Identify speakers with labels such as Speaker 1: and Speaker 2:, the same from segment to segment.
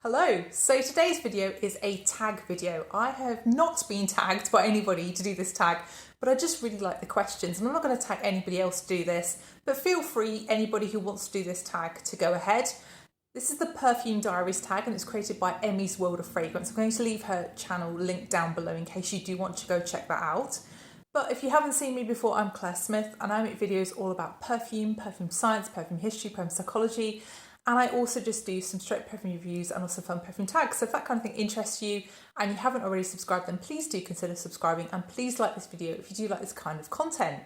Speaker 1: Hello, so today's video is a tag video. I have not been tagged by anybody to do this tag, but I just really like the questions and I'm not going to tag anybody else to do this, but feel free, anybody who wants to do this tag, to go ahead. This is the Perfume Diaries tag and it's created by Emmy's World of Fragrance. I'm going to leave her channel linked down below in case you do want to go check that out. But if you haven't seen me before, I'm Claire Smith and I make videos all about perfume, perfume science, perfume history, perfume psychology. And I also just do some straight perfume reviews and also fun perfume tags. So if that kind of thing interests you and you haven't already subscribed, then please do consider subscribing and please like this video if you do like this kind of content.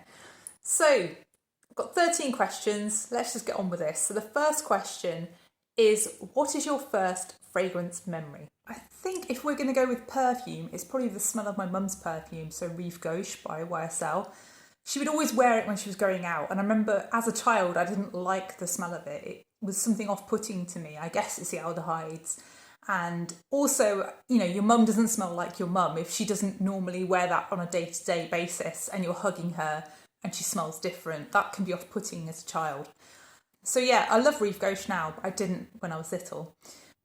Speaker 1: So I've got 13 questions. Let's just get on with this. So the first question is, what is your first fragrance memory? I think if we're going to go with perfume, it's probably the smell of my mum's perfume, so Rive Gauche by YSL. She would always wear it when she was going out, and I remember as a child I didn't like the smell of it. It was something off-putting to me. I guess it's the aldehydes. And also, you know, your mum doesn't smell like your mum if she doesn't normally wear that on a day-to-day basis and you're hugging her and she smells different. That can be off-putting as a child. So yeah, I love Rive Gauche now, but I didn't when I was little.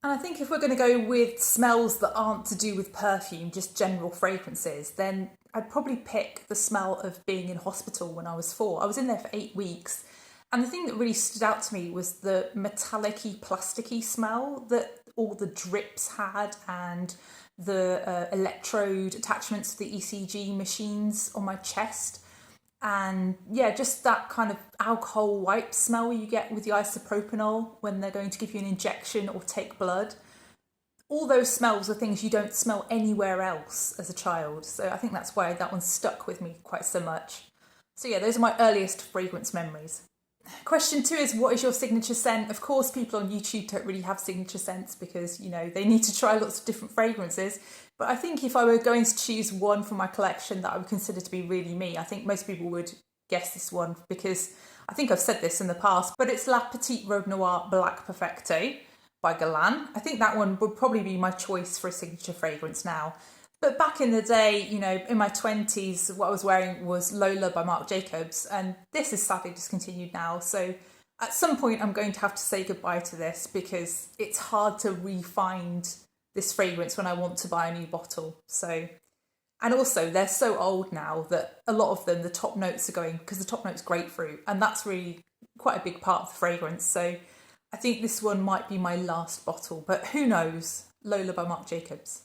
Speaker 1: And I think if we're going to go with smells that aren't to do with perfume, just general fragrances, then I'd probably pick the smell of being in hospital when I was 4. I was in there for 8 weeks. And the thing that really stood out to me was the metallic-y, plasticky smell that all the drips had and the electrode attachments to the ECG machines on my chest. And yeah, just that kind of alcohol wipe smell you get with the isopropanol when they're going to give you an injection or take blood. All those smells are things you don't smell anywhere else as a child. So I think that's why that one stuck with me quite so much. So yeah, those are my earliest fragrance memories. Question 2 is, what is your signature scent? Of course, people on YouTube don't really have signature scents because, you know, they need to try lots of different fragrances. But I think if I were going to choose one from my collection that I would consider to be really me, I think most people would guess this one because I think I've said this in the past, but it's La Petite Robe Noire Black Perfecto by Guerlain. I think that one would probably be my choice for a signature fragrance now. But back in the day, you know, in my 20s, what I was wearing was Lola by Marc Jacobs, and this is sadly discontinued now. So at some point, I'm going to have to say goodbye to this because it's hard to re-find this fragrance when I want to buy a new bottle. So, and also they're so old now that a lot of them, the top notes are going, because the top note's grapefruit, and that's really quite a big part of the fragrance. So I think this one might be my last bottle, but who knows? Lola by Marc Jacobs.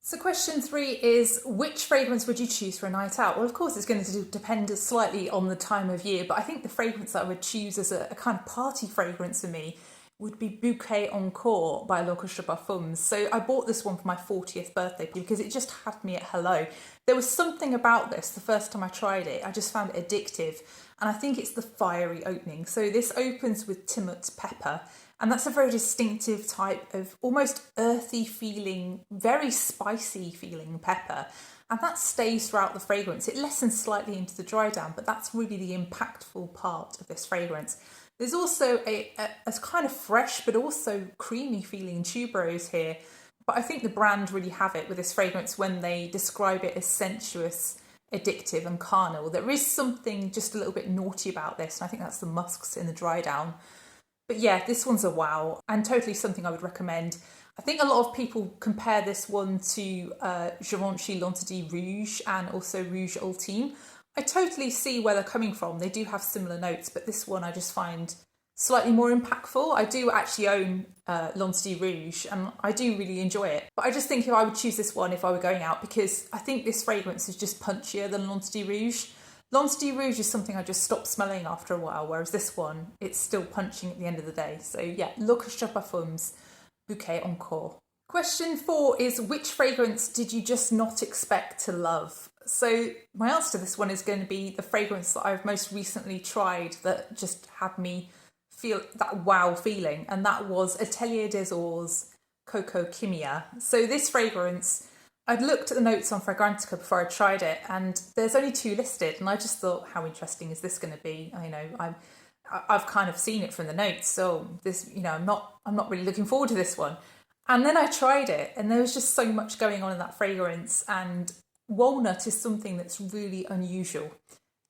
Speaker 1: So question 3 is, which fragrance would you choose for a night out? Well, of course, it's going to depend slightly on the time of year, but I think the fragrance that I would choose as a kind of party fragrance for me would be Bouquet Encore by L'Orchestre Perfumes. So I bought this one for my 40th birthday because it just had me at hello. There was something about this the first time I tried it. I just found it addictive, and I think it's the fiery opening. So this opens with Timut pepper, and that's a very distinctive type of almost earthy feeling, very spicy feeling pepper. And that stays throughout the fragrance. It lessens slightly into the dry down, but that's really the impactful part of this fragrance. There's also a kind of fresh but also creamy feeling tuberose here. But I think the brand really have it with this fragrance when they describe it as sensuous, addictive and carnal. There is something just a little bit naughty about this, and I think that's the musks in the dry down. But yeah, this one's a wow and totally something I would recommend. I think a lot of people compare this one to Givenchy L'Entité Rouge and also Rouge Ultime. I totally see where they're coming from. They do have similar notes, but this one I just find slightly more impactful. I do actually own L'Entité Rouge and I do really enjoy it. But I just think if I would choose this one if I were going out, because I think this fragrance is just punchier than L'Entité Rouge. L'Entité Rouge is something I just stopped smelling after a while, whereas this one, it's still punching at the end of the day. So yeah, L'Orchestre Perfumes, Bouquet Encore. Question 4 is, which fragrance did you just not expect to love? So my answer to this one is going to be the fragrance that I've most recently tried that just had me feel that wow feeling, and that was Atelier des Ors Coco Kimia. So this fragrance, I'd looked at the notes on Fragrantica before I tried it, and there's only 2 listed, and I just thought, how interesting is this going to be? I know I've kind of seen it from the notes, so this, you know, I'm not really looking forward to this one. And then I tried it, and there was just so much going on in that fragrance, and walnut is something that's really unusual,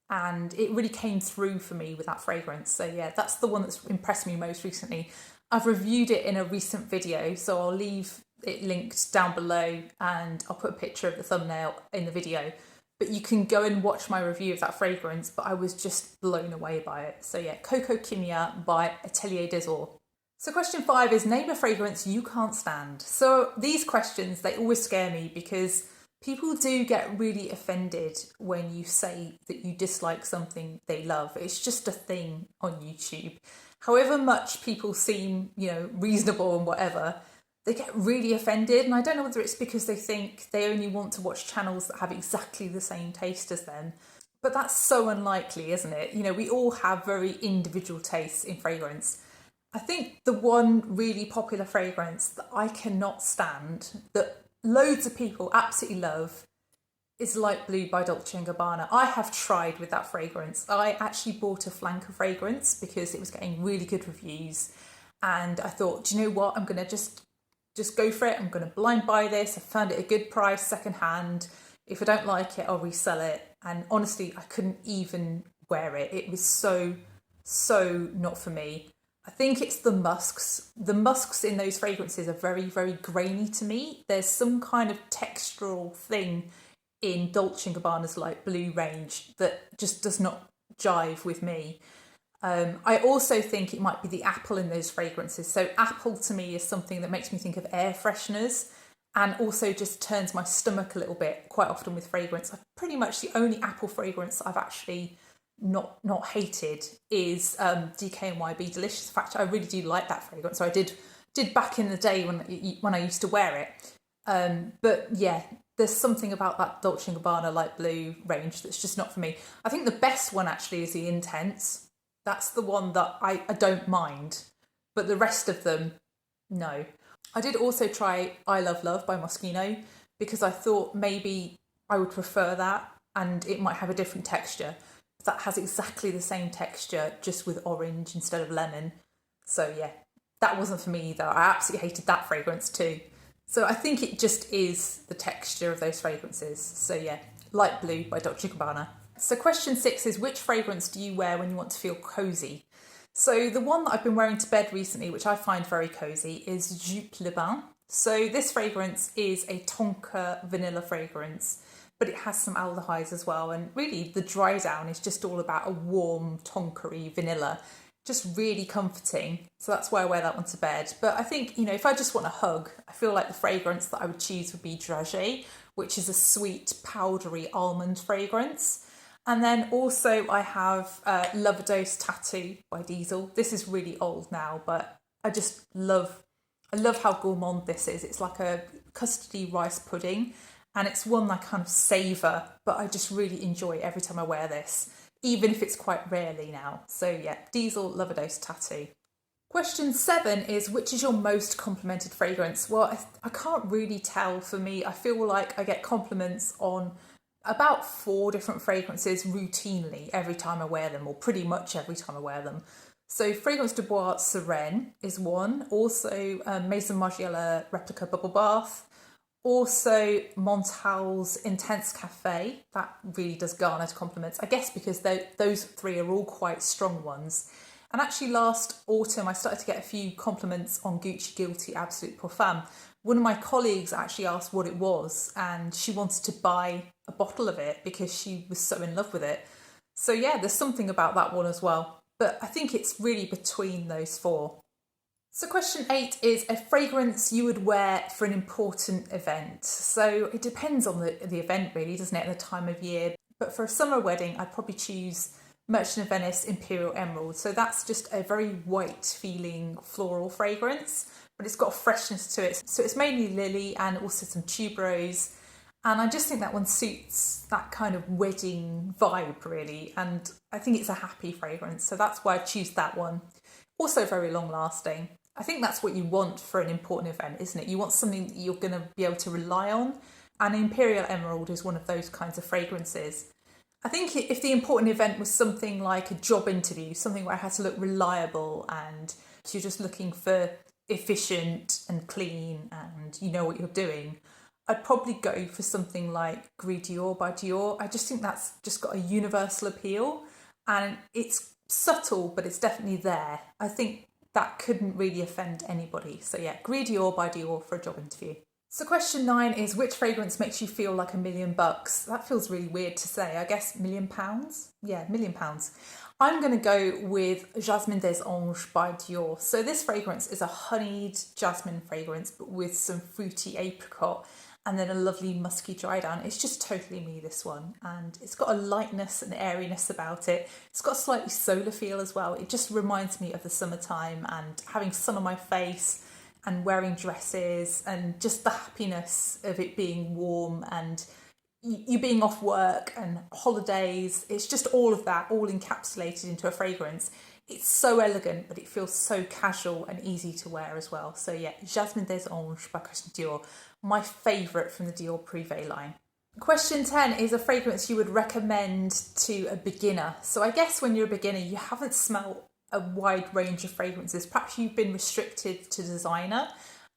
Speaker 1: and it really came through for me with that fragrance. So yeah, that's the one that's impressed me most recently. I've reviewed it in a recent video, so I'll leave it linked down below and I'll put a picture of the thumbnail in the video. But you can go and watch my review of that fragrance, but I was just blown away by it. So yeah, Coco Kimia by Atelier des Ors. So question 5 is name a fragrance you can't stand. So these questions, they always scare me because people do get really offended when you say that you dislike something they love. It's just a thing on YouTube. However much people seem, reasonable and whatever, they get really offended. And I don't know whether it's because they think they only want to watch channels that have exactly the same taste as them. But that's so unlikely, isn't it? We all have very individual tastes in fragrance. I think the one really popular fragrance that I cannot stand, that loads of people absolutely love, is Light Blue by Dolce & Gabbana. I have tried with that fragrance. I actually bought a flanker fragrance because it was getting really good reviews. And I thought, do you know what? I'm going to just go for it. I'm going to blind buy this. I found it a good price, secondhand. If I don't like it, I'll resell it. And honestly, I couldn't even wear it. It was so not for me. I think it's the musks. The musks in those fragrances are very, very grainy to me. There's some kind of textural thing in Dolce & Gabbana's Light Blue range that just does not jive with me. I also think it might be the apple in those fragrances. So apple to me is something that makes me think of air fresheners and also just turns my stomach a little bit quite often with fragrance. Pretty much the only apple fragrance that I've actually not hated is DKNY Delicious. In fact, I really do like that fragrance. So I did back in the day when I used to wear it. But yeah, there's something about that Dolce & Gabbana Light Blue range that's just not for me. I think the best one actually is the Intense. That's the one that I don't mind. But the rest of them, no. I did also try I Love Love by Moschino because I thought maybe I would prefer that and it might have a different texture. That has exactly the same texture, just with orange instead of lemon. So yeah, that wasn't for me either. I absolutely hated that fragrance too. So I think it just is the texture of those fragrances. So yeah, Light Blue by Dolce & Gabbana. So question 6 is which fragrance do you wear when you want to feel cosy? So the one that I've been wearing to bed recently, which I find very cosy, is Jupe Le Bain. So this fragrance is a tonka vanilla fragrance, but it has some aldehydes as well. And really the dry down is just all about a warm tonkery vanilla. Just really comforting. So that's why I wear that one to bed. But I think, if I just want a hug, I feel like the fragrance that I would choose would be Dragé, which is a sweet, powdery almond fragrance. And then also I have Loverdose Tattoo by Diesel. This is really old now, but I love how gourmand this is. It's like a custardy rice pudding. And it's one I kind of savour, but I just really enjoy it every time I wear this, even if it's quite rarely now. So yeah, Diesel Loverdose Tattoo. Question 7 is which is your most complimented fragrance? Well, I can't really tell for me. I feel like I get compliments on about 4 different fragrances routinely every time I wear them, or pretty much every time I wear them. So Fragrance du Bois Sereine is one. Also Maison Margiela Replica Bubble Bath. Also Montal's Intense Cafe. That really does garner compliments, I guess because those 3 are all quite strong ones. And actually last autumn I started to get a few compliments on Gucci Guilty Absolute Parfum. One of my colleagues actually asked what it was and she wanted to buy a bottle of it because she was so in love with it. So yeah, there's something about that one as well. But I think it's really between those 4. So question 8 is a fragrance you would wear for an important event. So it depends on the event really, doesn't it, and the time of year. But for a summer wedding, I'd probably choose Merchant of Venice Imperial Emerald. So that's just a very white feeling floral fragrance, but it's got a freshness to it. So it's mainly lily and also some tuberose. And I just think that one suits that kind of wedding vibe really. And I think it's a happy fragrance. So that's why I choose that one. Also very long lasting. I think that's what you want for an important event, isn't it? You want something that you're going to be able to rely on. And Imperial Emerald is one of those kinds of fragrances. I think if the important event was something like a job interview, something where I had to look reliable and you're just looking for efficient and clean and you know what you're doing, I'd probably go for something like Gris Dior by Dior. I just think that's just got a universal appeal and it's subtle, but it's definitely there. I think that couldn't really offend anybody. So yeah, Gree Dior by Dior for a job interview. So question 9 is, which fragrance makes you feel like $1,000,000? That feels really weird to say. I guess £1,000,000? Yeah, £1,000,000. I'm going to go with Jasmine des Anges by Dior. So this fragrance is a honeyed jasmine fragrance, but with some fruity apricot and then a lovely musky dry down. It's just totally me, this one. And it's got a lightness and airiness about it. It's got a slightly solar feel as well. It just reminds me of the summertime and having sun on my face and wearing dresses and just the happiness of it being warm and you being off work and holidays. It's just all of that, all encapsulated into a fragrance. It's so elegant, but it feels so casual and easy to wear as well. So yeah, Jasmine des Anges by Christian Dior, my favourite from the Dior Privé line. Question 10 is a fragrance you would recommend to a beginner. So I guess when you're a beginner, you haven't smelled a wide range of fragrances. Perhaps you've been restricted to designer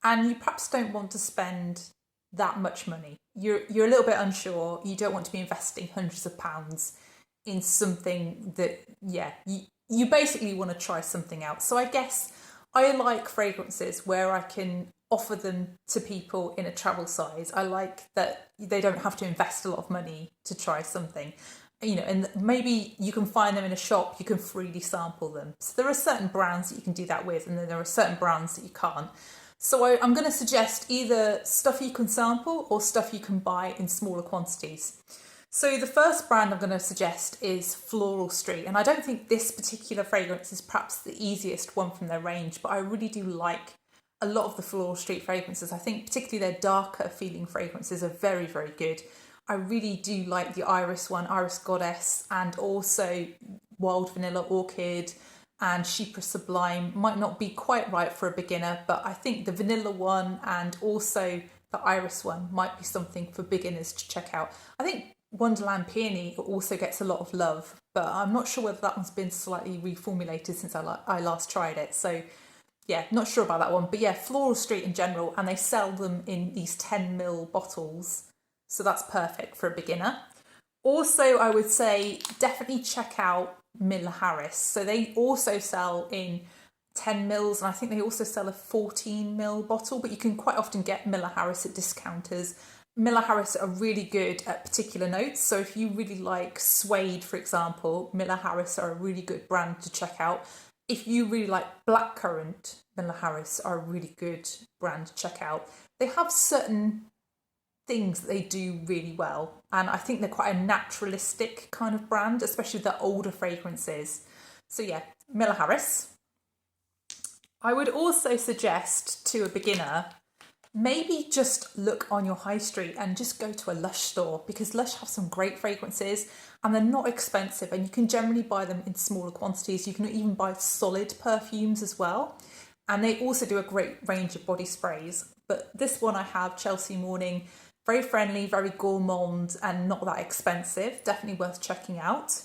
Speaker 1: and you perhaps don't want to spend that much money. You're a little bit unsure. You don't want to be investing hundreds of pounds in something that, you basically want to try something out. So I guess I like fragrances where I can offer them to people in a travel size. I like that they don't have to invest a lot of money to try something. And maybe you can find them in a shop, you can freely sample them. So there are certain brands that you can do that with, and then there are certain brands that you can't. So I'm going to suggest either stuff you can sample or stuff you can buy in smaller quantities. So the first brand I'm going to suggest is Floral Street. And I don't think this particular fragrance is perhaps the easiest one from their range, but I really do like a lot of the Floral Street fragrances. I think particularly their darker feeling fragrances are very, very good. I really do like the Iris one, Iris Goddess, and also Wild Vanilla Orchid and Chypre Sublime. Might not be quite right for a beginner, but I think the vanilla one and also the Iris one might be something for beginners to check out. I think Wonderland Peony also gets a lot of love, but I'm not sure whether that one's been slightly reformulated since I last tried it. So yeah, not sure about that one. But yeah, Floral Street in general, and they sell them in these 10ml bottles. So that's perfect for a beginner. Also, I would say definitely check out Miller Harris. So they also sell in 10ml, and I think they also sell a 14ml bottle, but you can quite often get Miller Harris at discounters. Miller Harris are really good at particular notes. So if you really like suede, for example, Miller Harris are a really good brand to check out. If you really like blackcurrant, Miller Harris are a really good brand to check out. They have certain things that they do really well, and I think they're quite a naturalistic kind of brand, especially the older fragrances. So yeah, Miller Harris. I would also suggest to a beginner, maybe just look on your high street and just go to a Lush store, because Lush have some great fragrances and they're not expensive, and you can generally buy them in smaller quantities. You can even buy solid perfumes as well, and they also do a great range of body sprays. But this one I have, Chelsea Morning, very friendly, very gourmand, and not that expensive. Definitely worth checking out.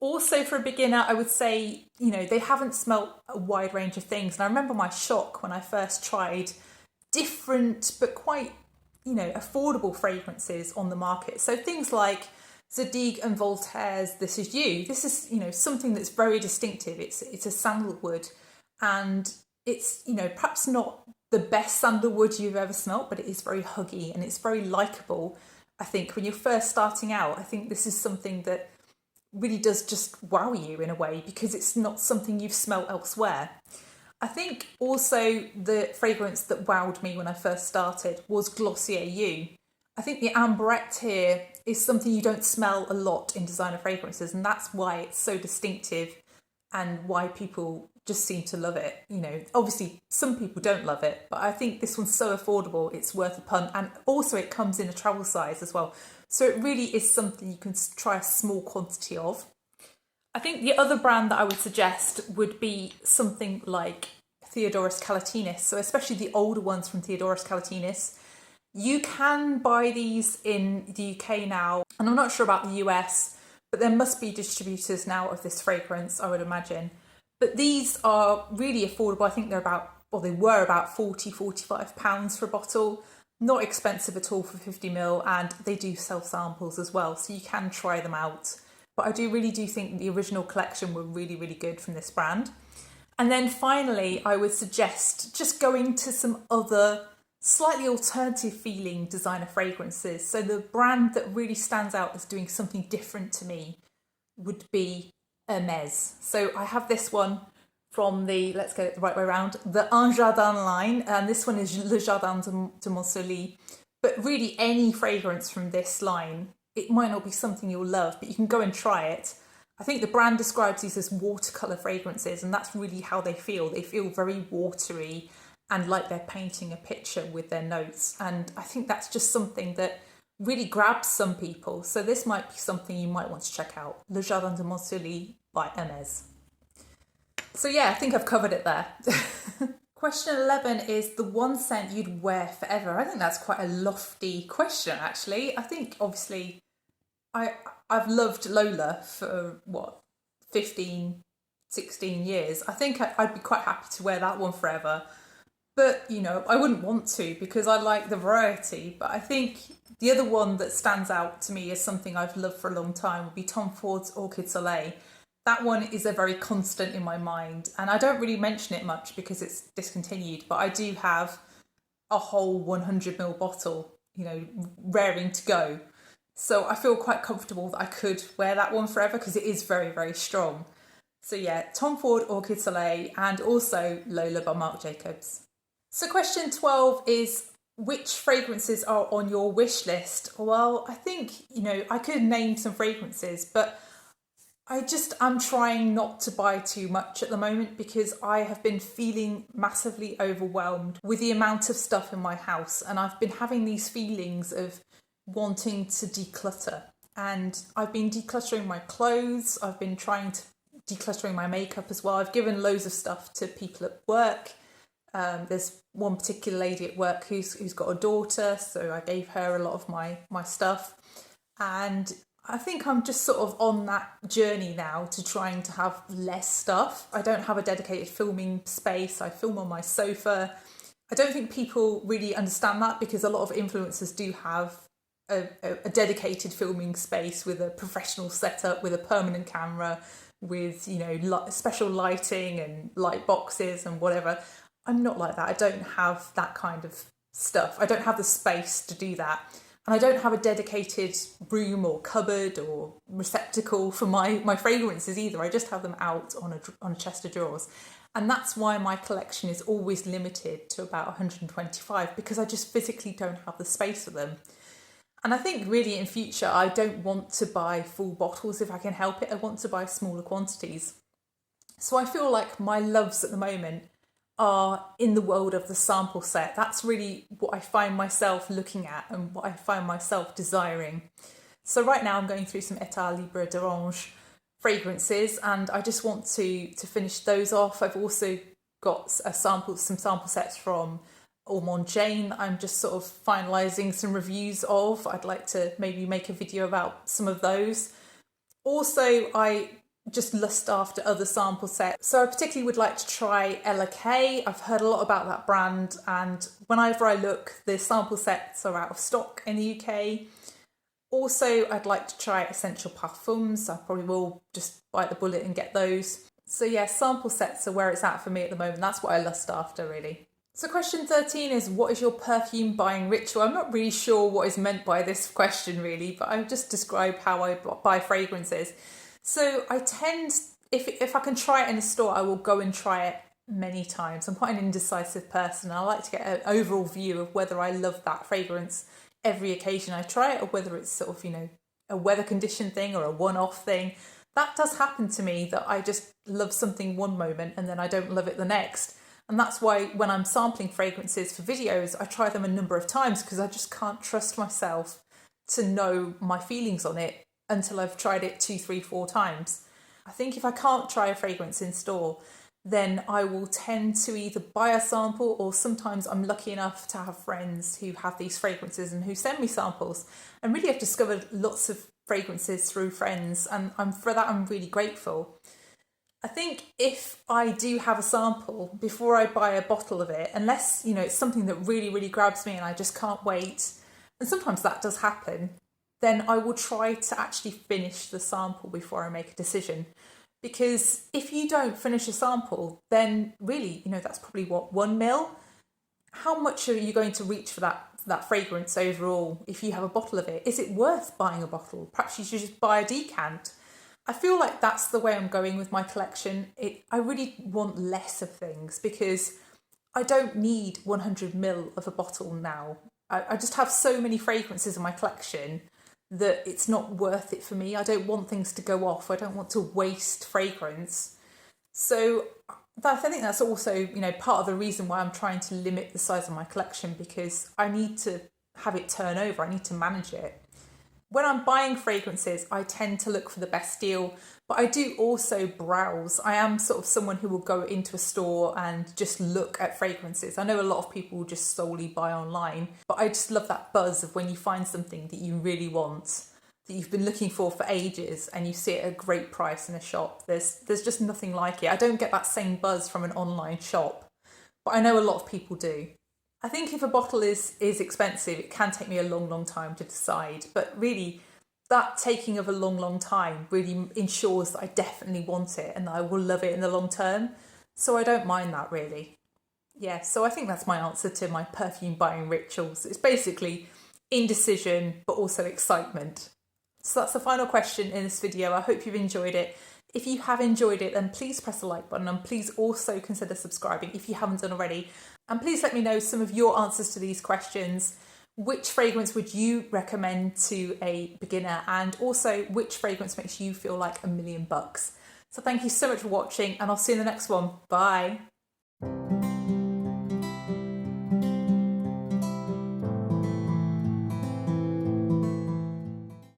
Speaker 1: Also, for a beginner, I would say, they haven't smelt a wide range of things. And I remember my shock when I first tried different but quite, affordable fragrances on the market. So things like Zadig and Voltaire's This Is You. This is, something that's very distinctive. It's a sandalwood, and it's, perhaps not the best sandalwood you've ever smelt, but it is very huggy and it's very likeable. I think when you're first starting out, I think this is something that really does just wow you in a way, because it's not something you've smelt elsewhere. I think also the fragrance that wowed me when I first started was Glossier You. I think the amberette here is something you don't smell a lot in designer fragrances, and that's why it's so distinctive and why people just seem to love it. Obviously some people don't love it, but I think this one's so affordable, it's worth a punt. And also it comes in a travel size as well. So it really is something you can try a small quantity of. I think the other brand that I would suggest would be something like Theodorus Calatinis. So especially the older ones from Theodorus Calatinis. You can buy these in the UK now, and I'm not sure about the US, but there must be distributors now of this fragrance, I would imagine. But these are really affordable. I think they were about £40-45 for a bottle. Not expensive at all for 50ml, and they do sell samples as well, so you can try them out. But I really do think the original collection were really, really good from this brand. And then finally, I would suggest just going to some other slightly alternative feeling designer fragrances. So the brand that really stands out as doing something different to me would be Hermes. So I have this one from the, let's get it the right way around, the Un Jardin line, and this one is Le Jardin de Montsoulis. But really any fragrance from this line, it might not be something you'll love, but you can go and try it. I think the brand describes these as watercolour fragrances, and that's really how they feel. They feel very watery and like they're painting a picture with their notes. And I think that's just something that really grabs some people. So this might be something you might want to check out. Le Jardin de Montsoulis by Hermes. So yeah, I think I've covered it there. Question 11 is the one scent you'd wear forever. I think that's quite a lofty question, actually. I think obviously I've loved Lola for 15, 16 years. I think I'd be quite happy to wear that one forever. But, I wouldn't want to because I like the variety. But I think the other one that stands out to me as something I've loved for a long time would be Tom Ford's Orchid Soleil. That one is a very constant in my mind. And I don't really mention it much because it's discontinued. But I do have a whole 100ml bottle, raring to go. So I feel quite comfortable that I could wear that one forever because it is very, very strong. So yeah, Tom Ford Orchid Soleil and also Lola by Marc Jacobs. So question 12 is which fragrances are on your wish list? Well, I think, I could name some fragrances, but I'm trying not to buy too much at the moment because I have been feeling massively overwhelmed with the amount of stuff in my house. And I've been having these feelings of wanting to declutter. And I've been decluttering my clothes. I've been trying to decluttering my makeup as well. I've given loads of stuff to people at work. There's one particular lady at work who's got a daughter, so I gave her a lot of my stuff. And I think I'm just sort of on that journey now to trying to have less stuff. I don't have a dedicated filming space. I film on my sofa. I don't think people really understand that because a lot of influencers do have a dedicated filming space with a professional setup, with a permanent camera, with, special lighting and light boxes and whatever. I'm not like that. I don't have that kind of stuff. I don't have the space to do that. And I don't have a dedicated room or cupboard or receptacle for my fragrances either. I just have them out on a chest of drawers. And that's why my collection is always limited to about 125 because I just physically don't have the space for them. And I think really in future, I don't want to buy full bottles if I can help it. I want to buy smaller quantities. So I feel like my loves at the moment are in the world of the sample set. That's really what I find myself looking at and what I find myself desiring. So right now I'm going through some État Libre d'Orange fragrances and I just want to finish those off. I've also got some sample sets from Ormond Jane that I'm just sort of finalising some reviews of. I'd like to maybe make a video about some of those. Also, I just lust after other sample sets. So I particularly would like to try Ella K. I've heard a lot about that brand and whenever I look, the sample sets are out of stock in the UK. Also, I'd like to try Essential Perfumes. I probably will just bite the bullet and get those. So yeah, sample sets are where it's at for me at the moment. That's what I lust after, really. So question 13 is, what is your perfume buying ritual? I'm not really sure what is meant by this question really, but I'll just describe how I buy fragrances. So I tend, if I can try it in a store, I will go and try it many times. I'm quite an indecisive person. I like to get an overall view of whether I love that fragrance every occasion I try it or whether it's sort of, a weather condition thing or a one-off thing. That does happen to me, that I just love something one moment and then I don't love it the next. And that's why when I'm sampling fragrances for videos, I try them a number of times because I just can't trust myself to know my feelings on it until I've tried it 2, 3, 4 times. I think if I can't try a fragrance in store, then I will tend to either buy a sample or sometimes I'm lucky enough to have friends who have these fragrances and who send me samples. And really I've discovered lots of fragrances through friends and for that I'm really grateful. I think if I do have a sample before I buy a bottle of it, unless, it's something that really, really grabs me and I just can't wait, and sometimes that does happen, then I will try to actually finish the sample before I make a decision. Because if you don't finish a sample, then really, that's probably what, 1 ml? How much are you going to reach for that fragrance overall if you have a bottle of it? Is it worth buying a bottle? Perhaps you should just buy a decant. I feel like that's the way I'm going with my collection. I really want less of things because I don't need 100 ml of a bottle now. I just have so many fragrances in my collection that it's not worth it for me. I don't want things to go off. I don't want to waste fragrance. So I think that's also, part of the reason why I'm trying to limit the size of my collection, because I need to have it turn over. I need to manage it. When I'm buying fragrances, I tend to look for the best deal, but I do also browse. I am sort of someone who will go into a store and just look at fragrances. I know a lot of people just solely buy online, but I just love that buzz of when you find something that you really want, that you've been looking for ages, and you see it at a great price in a shop. There's just nothing like it. I don't get that same buzz from an online shop, but I know a lot of people do. I think if a bottle is expensive, it can take me a long time to decide. But really, that taking of a long time really ensures that I definitely want it and that I will love it in the long term. So I don't mind that really. Yeah, so I think that's my answer to my perfume buying rituals. It's basically indecision, but also excitement. So that's the final question in this video. I hope you've enjoyed it. If you have enjoyed it, then please press the like button, and please also consider subscribing if you haven't done already. And please let me know some of your answers to these questions. Which fragrance would you recommend to a beginner? And also, which fragrance makes you feel like $1,000,000? So thank you so much for watching, and I'll see you in the next one. Bye.